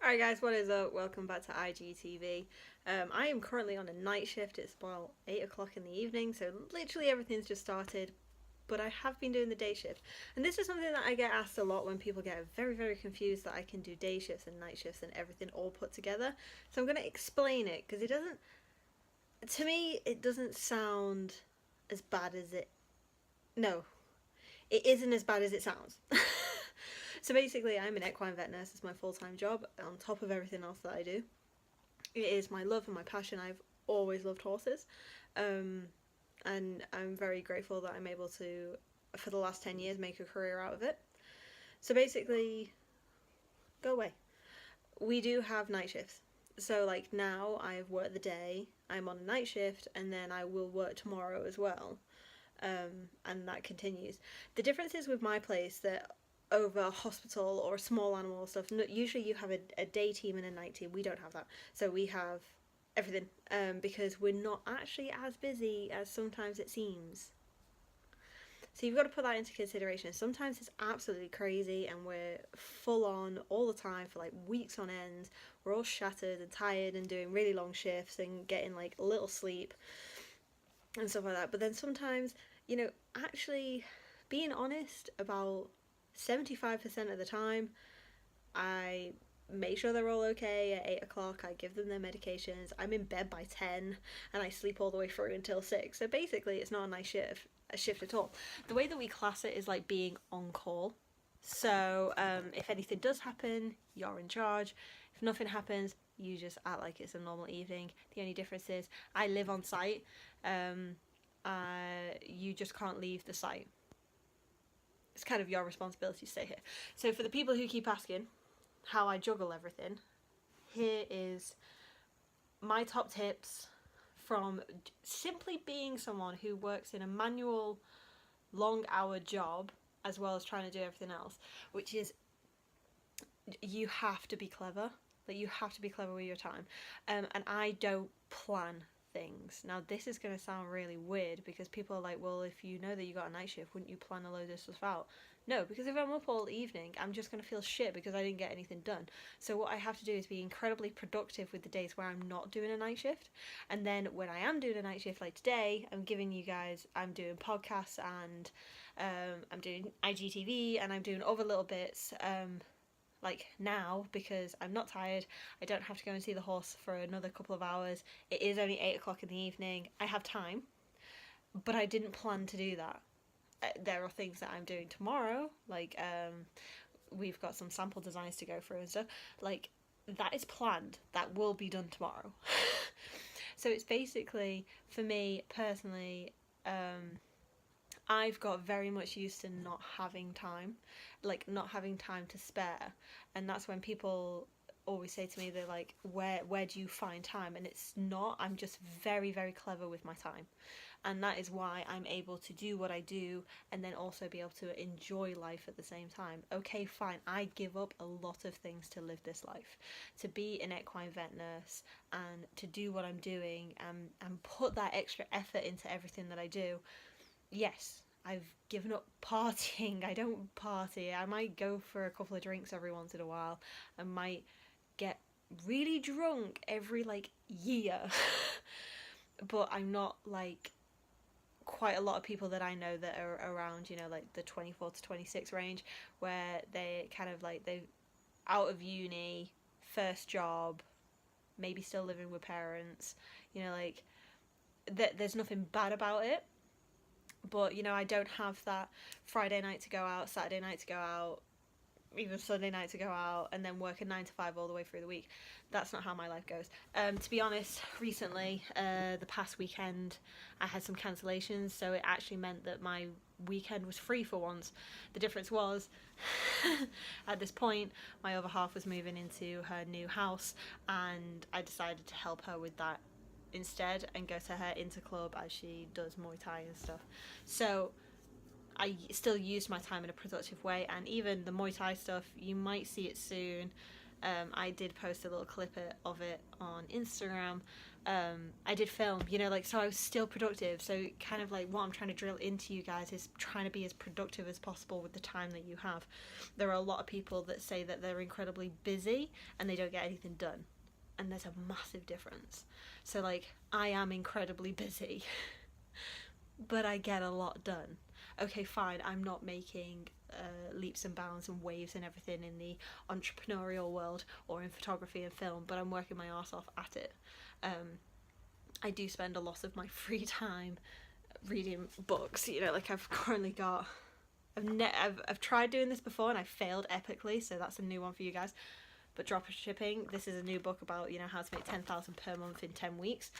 Alright guys, what is up? Welcome back to Igtv. I am currently on a night shift. It's about 8 o'clock in the evening, so literally everything's just started, but I have been doing the day shift. And this is something that I get asked a lot when people get very confused that I can do day shifts and night shifts and everything all put together. So I'm going to explain it, because to me, it doesn't sound as bad as no, it isn't as bad as it sounds. So basically, I'm an equine vet nurse. It's my full-time job on top of everything else that I do. It is my love and my passion. I've always loved horses, and I'm very grateful that I'm able to, for the last 10 years, make a career out of it. So basically, go away. We do have night shifts. So like now I've worked the day, I'm on a night shift, and then I will work tomorrow as well. And that continues. The difference is with my place that over a hospital or small animal stuff, usually you have a day team and a night team. We don't have that. So we have everything, because we're not actually as busy as sometimes it seems. So you've got to put that into consideration. Sometimes it's absolutely crazy and we're full on all the time for like weeks on end. We're all shattered and tired and doing really long shifts and getting like little sleep and stuff like that. But then sometimes, actually being honest, about 75% of the time, I make sure they're all okay at 8 o'clock. I give them their medications. I'm in bed by 10 and I sleep all the way through until 6. So basically it's not a nice shift at all. The way that we class it is like being on call. So if anything does happen, you're in charge. If nothing happens, you just act like it's a normal evening. The only difference is I live on site. You just can't leave the site. It's kind of your responsibility to stay here. So for the people who keep asking how I juggle everything, here is my top tips from simply being someone who works in a manual, long-hour job as well as trying to do everything else, which is you have to be clever. Like, you have to be clever with your time. And I don't plan things. Now this is going to sound really weird because people are like, well, if you know that you got a night shift, wouldn't you plan a load of stuff out? No, because if I'm up all evening, I'm just going to feel shit because I didn't get anything done. So what I have to do is be incredibly productive with the days where I'm not doing a night shift. And then when I am doing a night shift, like today, I'm doing podcasts and I'm doing IGTV and I'm doing other little bits like now, because I'm not tired. I don't have to go and see the horse for another couple of hours. It is only 8 o'clock in the evening. I have time, but I didn't plan to do that. There are things that I'm doing tomorrow, like we've got some sample designs to go through and stuff. Like, that is planned. That will be done tomorrow. So it's basically, for me personally, I've got very much used to not having time, like not having time to spare. And that's when people always say to me, they're like, where do you find time? And it's not, I'm just very clever with my time. And that is why I'm able to do what I do and then also be able to enjoy life at the same time. Okay, fine, I give up a lot of things to live this life. To be an equine vet nurse and to do what I'm doing and put that extra effort into everything that I do. Yes, I've given up partying. I don't party. I might go for a couple of drinks every once in a while. I might get really drunk every year. But I'm not like quite a lot of people that I know that are around, like the 24 to 26 range, where they kind of they're out of uni, first job, maybe still living with parents, there's nothing bad about it. But, I don't have that Friday night to go out, Saturday night to go out, even Sunday night to go out, and then work a 9 to 5 all the way through the week. That's not how my life goes. To be honest, recently, the past weekend, I had some cancellations, so it actually meant that my weekend was free for once. The difference was, at this point, my other half was moving into her new house, and I decided to help her with that instead and go to her interclub as she does Muay Thai and stuff. So I still used my time in a productive way, and even the Muay Thai stuff, you might see it soon. I did post a little clip of it on Instagram. I did film, you know, like, so I was still productive. So kind of like what I'm trying to drill into you guys is trying to be as productive as possible with the time that you have. There are a lot of people that say that they're incredibly busy and they don't get anything done. And there's a massive difference. So like, I am incredibly busy, but I get a lot done. Okay, fine, I'm not making leaps and bounds and waves and everything in the entrepreneurial world or in photography and film, but I'm working my arse off at it. I do spend a lot of my free time reading books, you know, like I've currently got, I've tried doing this before and I failed epically, so that's a new one for you guys. But drop shipping, this is a new book about, you know, how to make 10,000 per month in 10 weeks.